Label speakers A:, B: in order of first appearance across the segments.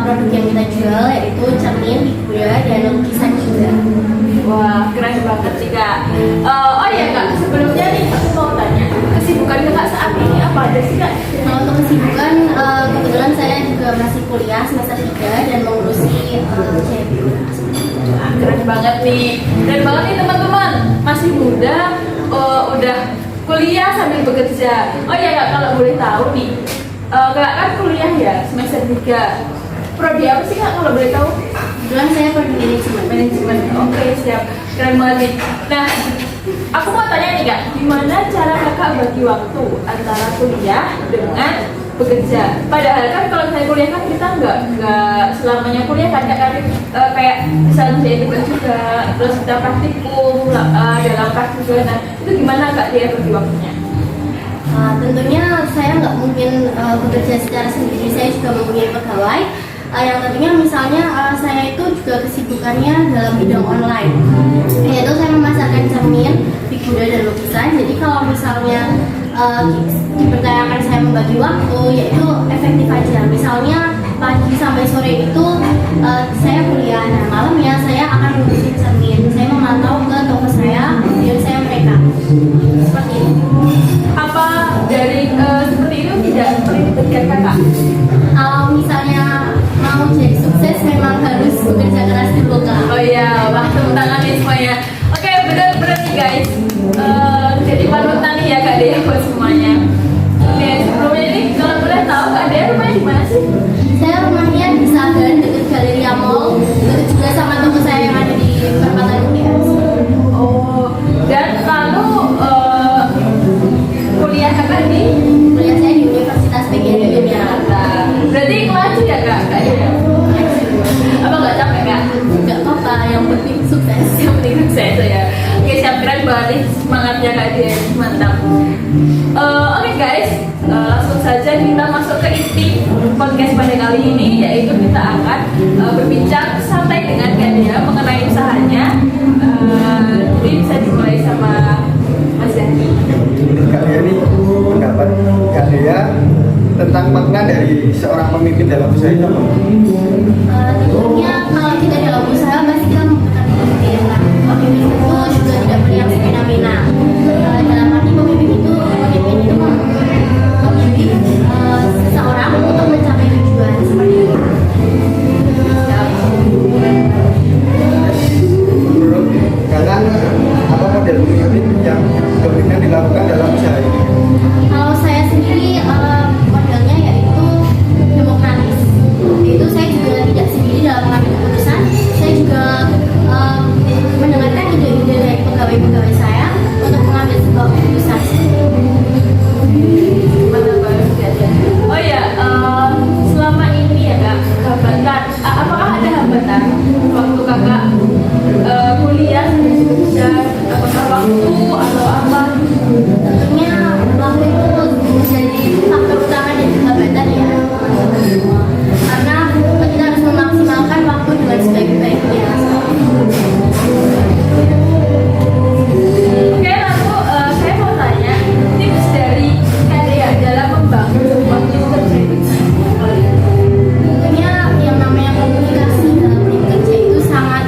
A: produk yang kita jual yaitu cermin, figura, dan lukisan juga.
B: Wah, keren banget sih Kak. Oh iya Kak, sebelumnya nih aku mau tanya, kesibukan Kakak saat ini apa aja sih Kak?
A: Kalau untuk kesibukan, kebetulan saya juga masih kuliah semester 3 dan mengurusi CFU.
B: Keren banget nih, teman-teman, masih muda, udah kuliah sambil bekerja. Oh iya Kak, kalau boleh tahu nih, Kakak kan kuliah ya semester 3. Prodi apa sih Kak kalau boleh tahu?
A: Kebetulan saya prodi manajemen.
B: Oke, siap. Keren banget nih. Nah, aku mau tanya nih Kak, gimana cara Kakak bagi waktu antara kuliah dengan bekerja? Padahal kan kalau misalnya kuliah kan kita nggak selamanya kuliah kan Kak, kayak misalnya saya tugas juga, terus kita praktikum dalam praktik juga. Nah, itu gimana Kak dia bagi waktunya?
A: Tentunya saya nggak mungkin bekerja secara sendiri, saya juga mempunyai pegawai. Yang tentunya misalnya saya itu juga kesibukannya dalam bidang online, yaitu saya memasarkan cermin, figura, dan lukisan. Jadi kalau misalnya dipertanyakan saya membagi waktu, yaitu efektif aja. Misalnya pagi sampai sore itu saya kuliah, nah malamnya saya akan ngurusin cermin, saya memantau ke toko saya, kemudian saya mereka seperti itu.
B: Apa dari seperti itu tidak melibatkan Kakak?
A: Kalau misalnya mau jadi sukses memang harus bekerja keras dulu Kak.
B: Oh iya, wah tepuk tangan nih semuanya. Oke, bener-bener nih guys, jadi panutan nih ya Kak Dea buat semuanya. Oke, sebelumnya ini kalau boleh tahu Kak Dea rumahnya di mana sih?
A: Saya rumahnya di Sagan dekat Galeria Mall, dekat juga sama toko saya yang ada di perempatan UGS.
B: Oh, dan lalu kuliah Kakak di?
A: Kuliah saya di Universitas PGRI Yogyakarta.
B: Berarti ngelanjut ya Kak Dea? Apa nggak capek Kak?
A: Gak apa-apa, yang penting sukses.
B: Yang penting sukses ya. Oke, siap, keren banget nih semangatnya Kak Dea, mantap. Oke guys, langsung saja kita masuk ke inti podcast pada kali ini, yaitu kita akan berbincang santai dengan Kak Dea mengenai usahanya. Jadi bisa dimulai sama Mas Zaki.
C: Kak Dea ini pendapat Kak Dea tentang makna dari seorang pemimpin dalam usaha itu apa?
A: Tentunya kalau kita dalam usaha pasti kita membutuhkan pemimpin. Pemimpin itu juga tidak boleh yang semena-mena. Dalam arti pemimpin itu membimbing seseorang untuk mencapai tujuan seperti itu.
C: Menurut Kakak, apa model pemimpin yang dominan dilakukan dalam usaha ini?
A: Kalau saya sendiri modelnya yaitu demokratis. Yaitu saya juga tidak sendiri dalam mengambil keputusan. Saya juga mendengarkan ide-ide dari pegawai-pegawai saya untuk mengambil sebuah keputusan.
B: Mantap banget Kak Dea. Oh ya, selama ini ya Kak, hambatan, apakah ada hambatan waktu Kakak kuliah sambil bekerja, apakah waktu atau apa?
A: Tentunya waktu itu menjadi faktor utama dan hambatan ya. Karena kita harus memaksimalkan waktu dengan sebaik-baiknya.
B: Oke, lalu saya mau tanya tips dari Kak Dea dalam membangun sebuah tim kerja itu.
A: Tentunya yang namanya komunikasi dalam tim kerja itu sangat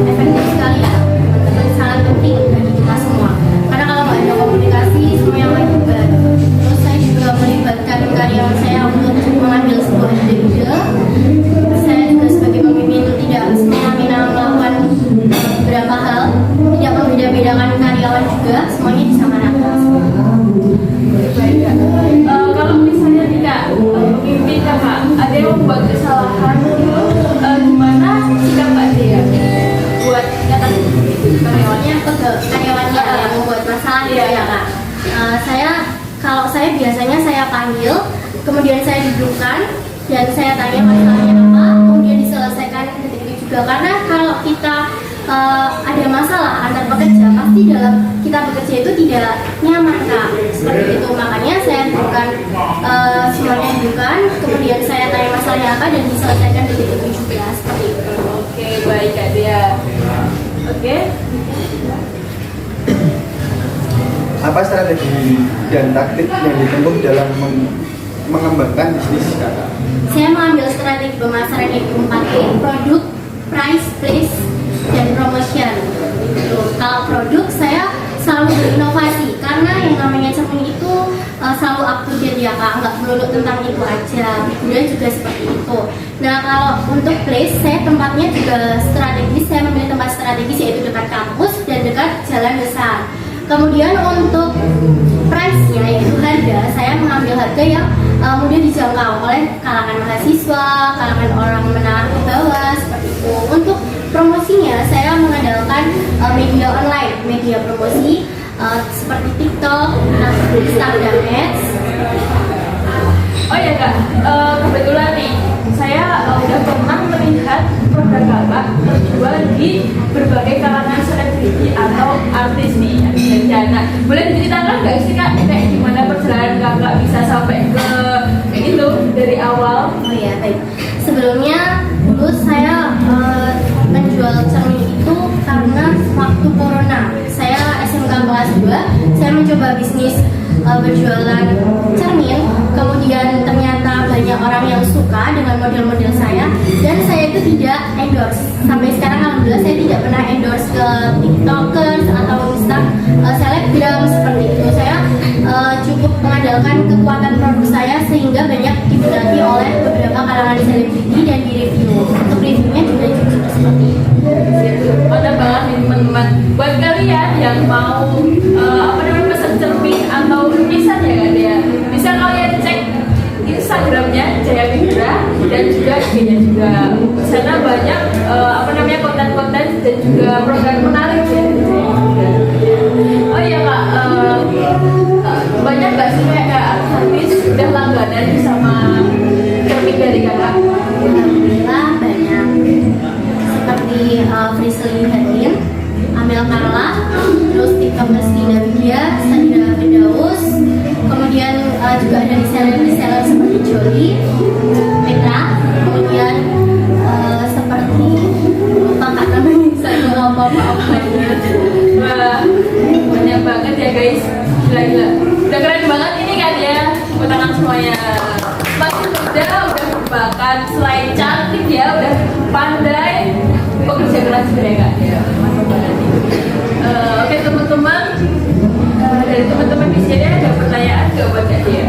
A: efektif sekali ya, teman-teman, sangat penting bagi kita semua. Karena kalau nggak ada komunikasi semuanya akan bubar. Terus saya juga melibatkan karyawan saya untuk mengambil sebuah ide-ide. Saya juga sebagai pemimpin itu tidak semena-mena melakukan beberapa hal, tidak membeda-bedakan karyawan juga, semuanya disamaratakan.
B: Baik Kak. Kalau misalnya nih Kak, pemimpin Kakak ada yang membuat kesalahan gitu, gimana sikap Kak Dea buat ngatasin itu karyawannya?
A: Karyawannya yang membuat masalah
B: Iya,
A: ya Kak. Kalau saya biasanya saya panggil, kemudian saya dudukkan dan saya tanya masalahnya apa, kemudian diselesaikan ketika itu juga. Karena kalau kita ada masalah antar pekerja, pasti dalam kita bekerja itu tidak nyaman Kak. Seperti itu, makanya saya dudukkan semuanya dudukkan, kemudian saya tanya masalahnya apa dan diselesaikan ketika itu juga. Seperti itu.
B: Oke, baik Kak Dea. Oke.
C: Apa strategi dan taktik yang ditempuh dalam mengembangkan bisnis Kakak?
A: saya mengambil strategi pemasaran yaitu 4P: produk, price, place, dan promotion. Gitu. Kalau produk saya selalu berinovasi karena yang namanya cermin itu selalu up to date ya Kak, nggak melulu tentang itu aja, kemudian juga seperti itu. Nah kalau untuk place, saya tempatnya juga strategis, saya memilih tempat strategis yaitu dekat kampus dan dekat jalan besar. Kemudian untuk price-nya yaitu harga, saya mengambil harga yang mudah dijangkau oleh kalangan mahasiswa, kalangan orang menengah ke bawah seperti itu. Untuk promosinya saya mengandalkan media online, media promosi seperti TikTok, Instagram Ads.
B: Oh ya Kak, kebetulan nih saya udah pernah melihat produk Kakak terjual di berbagai kalangan selebriti atau artis nih, nah boleh diceritakan nggak sih Kak kayak gimana perjalanan Kakak bisa sampai ke kayak gitu dari awal?
A: Oh ya baik. Sebelumnya dulu saya menjual cermin itu karena waktu corona. Saya SMK kelas 2, saya mencoba bisnis berjualan cermin. Kemudian ternyata banyak orang yang suka dengan model-model saya dan saya itu tidak endorse. Sampai sekarang alhamdulillah saya tidak pernah endorse ke TikTokers atau selebgram seperti itu. Saya cukup mengandalkan kekuatan produk saya sehingga banyak diminati oleh beberapa kalangan selebriti dan di review. Untuk reviewnya juga jujur seperti itu.
B: Mantap banget nih teman-teman. Buat kalian yang mau pesan cermin atau lukisan ya kan ya, bisa kalian cek Instagramnya Jaya Figura dan juga IG-nya juga. Di sana banyak konten-konten dan juga program menarik ya. Oh iya Kak, banyak gak sih kayak artis udah langganan sama cermin dari Kakak?
A: Alhamdulillah banyak, seperti Frisly Hadin, Amel Carla, terus TikTokers Dina Widya, Sandra Firdaus, kemudian juga ada reseller seperti Jolly, Petra, kemudian seperti lupa kak namanya, saya lupa apa-apa.
B: Wah, banyak banget ya guys, gila-gila. Udah keren banget ini kan ya, tepuk tangan semuanya. Semakin muda, udah berbakat, selain cantik ya, udah pandai pekerja keras juga ya kak ya, mantap banget nih. Oke teman-teman, dari teman-teman di sini ada pertanyaan nggak buat kak dia?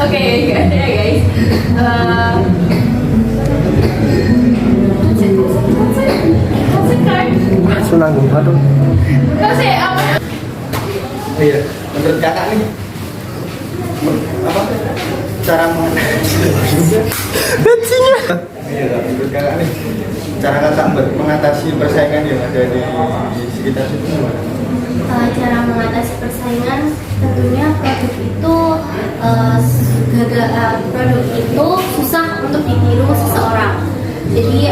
B: Oke, ya guys.
C: Sunanggung batu.
B: Kasih apa?
C: Iya, menurut kakak nih apa cara iya, menurut kakak nih cara kakak mengatasi persaingan yang ada di sekitar situ gimana?
A: Cara mengatasi persaingan tentunya produk itu susah untuk ditiru seseorang. Jadi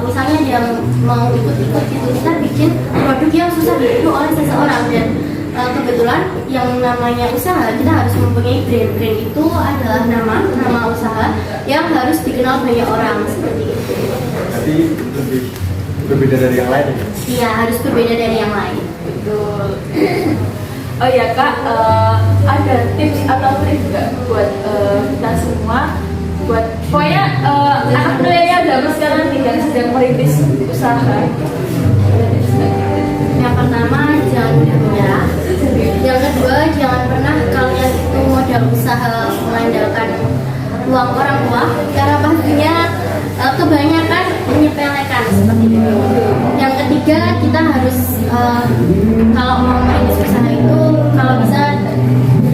A: misalnya yang mau ikut-ikut gitu, kita bikin produk yang susah ditiru oleh seseorang dan kebetulan yang namanya usaha kita harus mempunyai brand itu adalah nama usaha yang harus dikenal banyak orang seperti itu.
C: Jadi lebih berbeda dari yang lain.
A: Iya, harus berbeda dari yang lain.
B: Betul. Oh ya kak, ada tips atau trik nggak buat kita semua, buat pokoknya anak milenial zaman sekarang tidak sedang merintis usaha.
A: Yang pertama, jangan mudah menyerah. Yang kedua, jangan pernah kalian itu modal usaha mengandalkan uang orang tua, karena pastinya kebanyakan menyepelekan seperti itu. Yang ketiga, kita harus kalau mau merintis usaha itu kalau bisa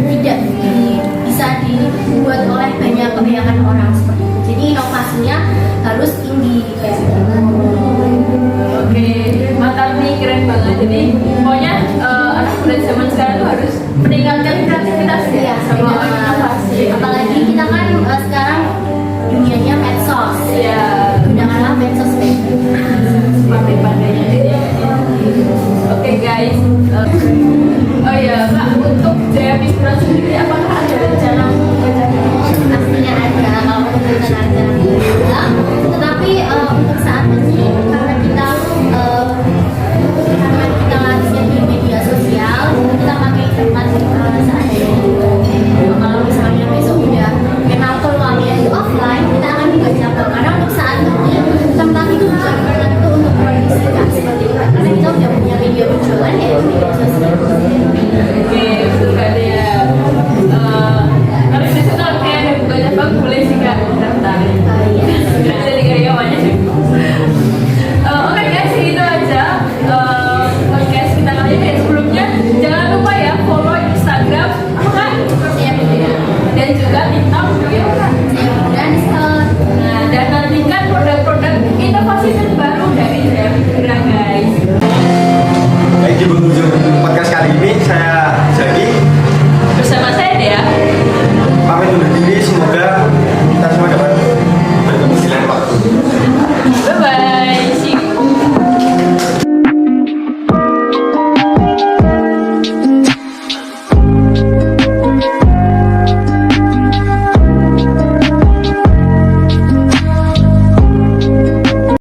A: tidak bisa dibuat oleh kebanyakan orang seperti itu. Jadi inovasinya harus tinggi kayak gitu.
B: Oke, mantap nih, keren banget. Jadi pokoknya anak muda zaman sekarang tuh harus meningkatkan kreativitas ya, sama inovasi.
A: Apalagi kita kan sekarang dunianya medsos.
B: Ya,
A: Gunakanlah medsos
B: pandai-pandainya dia. Oke guys, oh ya kak, untuk Jaya Figura sendiri apakah ada rencana
A: pastinya ada kalau untuk rencana-rencana. Tetapi untuk saat ini